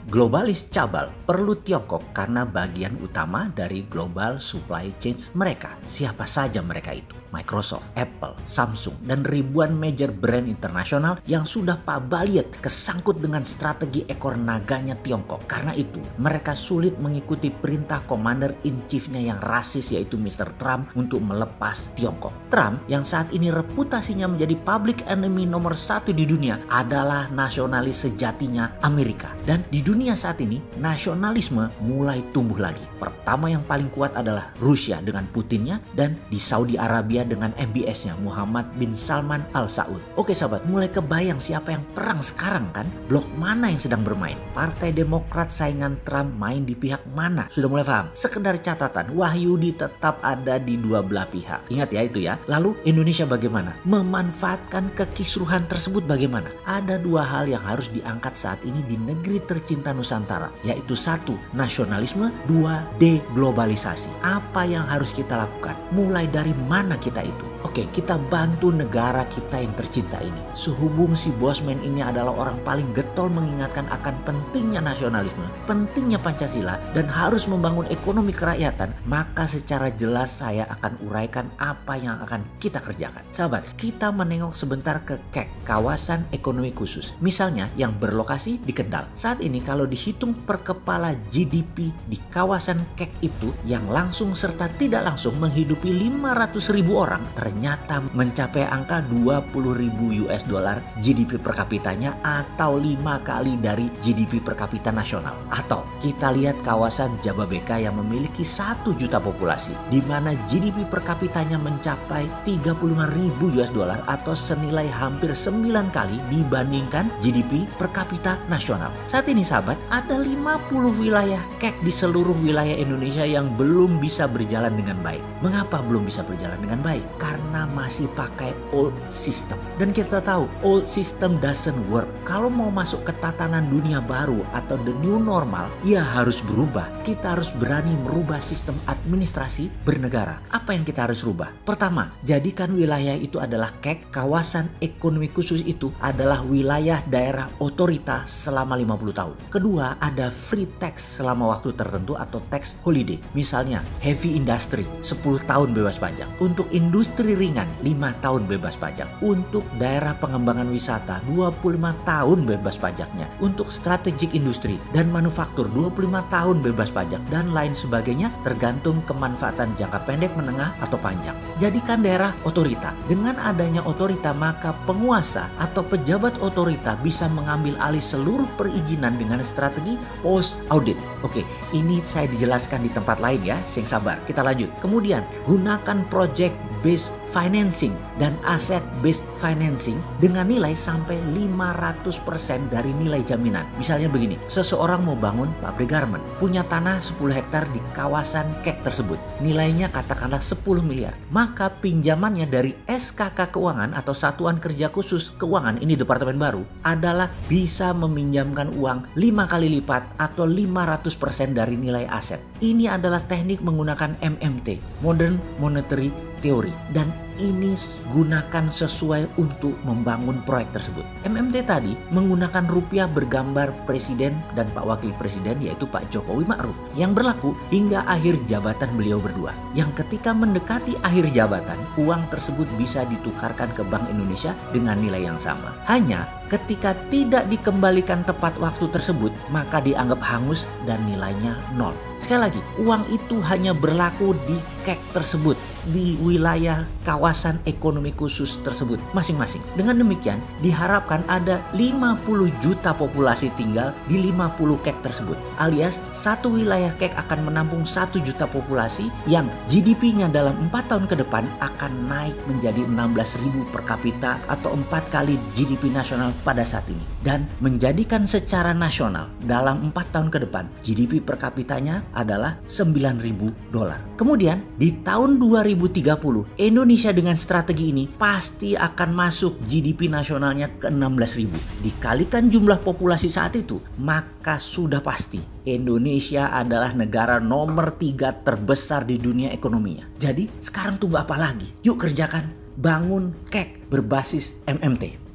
globalis cabal perlu Tiongkok karena bagian utama dari global supply chain mereka. Siapa saja mereka itu? Microsoft, Apple, Samsung, dan ribuan major brand internasional yang sudah pabaliet kesangkut dengan strategi ekor naganya Tiongkok. Karena itu, mereka sulit mengikuti perintah Commander in Chief-nya yang rasis yaitu Mr. Trump untuk melepas Tiongkok. Trump yang saat ini reputasinya menjadi public enemy nomor 1 di dunia adalah nasionalis sejatinya Amerika. Dan di dunia saat ini, nasionalisme mulai tumbuh lagi. Pertama yang paling kuat adalah Rusia dengan Putinnya, dan di Saudi Arabia dengan MBS-nya Muhammad bin Salman Al Saud. Oke sahabat, mulai kebayang siapa yang perang sekarang kan? Blok mana yang sedang bermain? Partai Demokrat saingan Trump main di pihak mana? Sudah mulai paham? Sekedar catatan, Wahyudi tetap ada di dua belah pihak. Ingat ya itu ya. Lalu Indonesia bagaimana? Memanfaatkan kekisruhan tersebut bagaimana? Ada dua hal yang harus diangkat saat ini di negeri tercinta Nusantara, yaitu satu, nasionalisme, dua, deglobalisasi. Apa yang harus kita lakukan? Mulai dari mana kita itu? Oke, kita bantu negara kita yang tercinta ini. Sehubung si Bosman ini adalah orang paling getol mengingatkan akan pentingnya nasionalisme, pentingnya Pancasila, dan harus membangun ekonomi kerakyatan, maka secara jelas saya akan uraikan apa yang akan kita kerjakan. Sahabat, kita menengok sebentar ke KEK, kawasan ekonomi khusus. Misalnya yang berlokasi di Kendal. Saat ini kalau dihitung per kepala GDP di kawasan KEK itu yang langsung serta tidak langsung menghidupi 500.000 orang, ternyata mencapai angka 20.000 US dollar GDP per kapitanya atau 5 kali dari GDP per kapita nasional. Atau kita lihat kawasan Jababeka yang memiliki 1 juta populasi, di mana GDP per kapitanya mencapai 35.000 US dollar atau senilai hampir 9 kali dibandingkan GDP per kapita nasional. Saat ini sahabat, ada 50 wilayah KEK di seluruh wilayah Indonesia yang belum bisa berjalan dengan baik. Mengapa belum bisa berjalan dengan baik? Karena masih pakai old system. Dan kita tahu old system doesn't work. Kalau mau masuk ke tatanan dunia baru atau the new normal, ya harus berubah. Kita harus berani merubah sistem administrasi bernegara. Apa yang kita harus rubah? Pertama, jadikan wilayah itu adalah KEK, kawasan ekonomi khusus itu adalah wilayah daerah otorita selama 50 tahun. Kedua, ada free tax selama waktu tertentu atau tax holiday. Misalnya, heavy industry 10 tahun bebas pajak. Untuk industri ringan 5 tahun bebas pajak. Untuk daerah pengembangan wisata 25 tahun bebas pajaknya. Untuk strategic industri dan manufaktur 25 tahun bebas pajak dan lain sebagainya tergantung kemanfaatan jangka pendek, menengah atau panjang. Jadikan daerah otorita. Dengan adanya otorita maka penguasa atau pejabat otorita bisa mengambil alih seluruh perizinan dengan strategi post audit. Oke, ini saya dijelaskan di tempat lain ya, sing sabar. Kita lanjut. Kemudian gunakan project based financing dan asset based financing dengan nilai sampai 500% dari nilai jaminan. Misalnya begini, seseorang mau bangun pabrik garment, punya tanah 10 hektar di kawasan KEK tersebut, nilainya katakanlah 10 miliar. Maka pinjamannya dari SKK Keuangan atau Satuan Kerja Khusus Keuangan, ini departemen baru, adalah bisa meminjamkan uang 5 kali lipat atau 500% dari nilai aset. Ini adalah teknik menggunakan MMT, Modern Monetary Theory, dan ini gunakan sesuai untuk membangun proyek tersebut. MMT tadi menggunakan rupiah bergambar presiden dan Pak Wakil Presiden yaitu Pak Jokowi Ma'ruf yang berlaku hingga akhir jabatan beliau berdua. Yang ketika mendekati akhir jabatan, uang tersebut bisa ditukarkan ke Bank Indonesia dengan nilai yang sama. Hanya ketika tidak dikembalikan tepat waktu tersebut, maka dianggap hangus dan nilainya nol. Sekali lagi, uang itu hanya berlaku di KEK tersebut, di wilayah kawasan ekonomi khusus tersebut masing-masing. Dengan demikian, diharapkan ada 50 juta populasi tinggal di 50 KEK tersebut. Alias, satu wilayah KEK akan menampung 1 juta populasi yang GDP-nya dalam 4 tahun ke depan akan naik menjadi 16.000 per kapita atau 4 kali GDP nasional pada saat ini. Dan menjadikan secara nasional dalam 4 tahun ke depan, GDP per kapitanya adalah 9.000 dolar. Kemudian di tahun 2030 Indonesia dengan strategi ini pasti akan masuk GDP nasionalnya ke 16.000. Dikalikan jumlah populasi saat itu, maka sudah pasti Indonesia adalah negara nomor 3 terbesar di dunia ekonominya. Jadi sekarang tunggu apa lagi? Yuk kerjakan, bangun KEK berbasis MMT.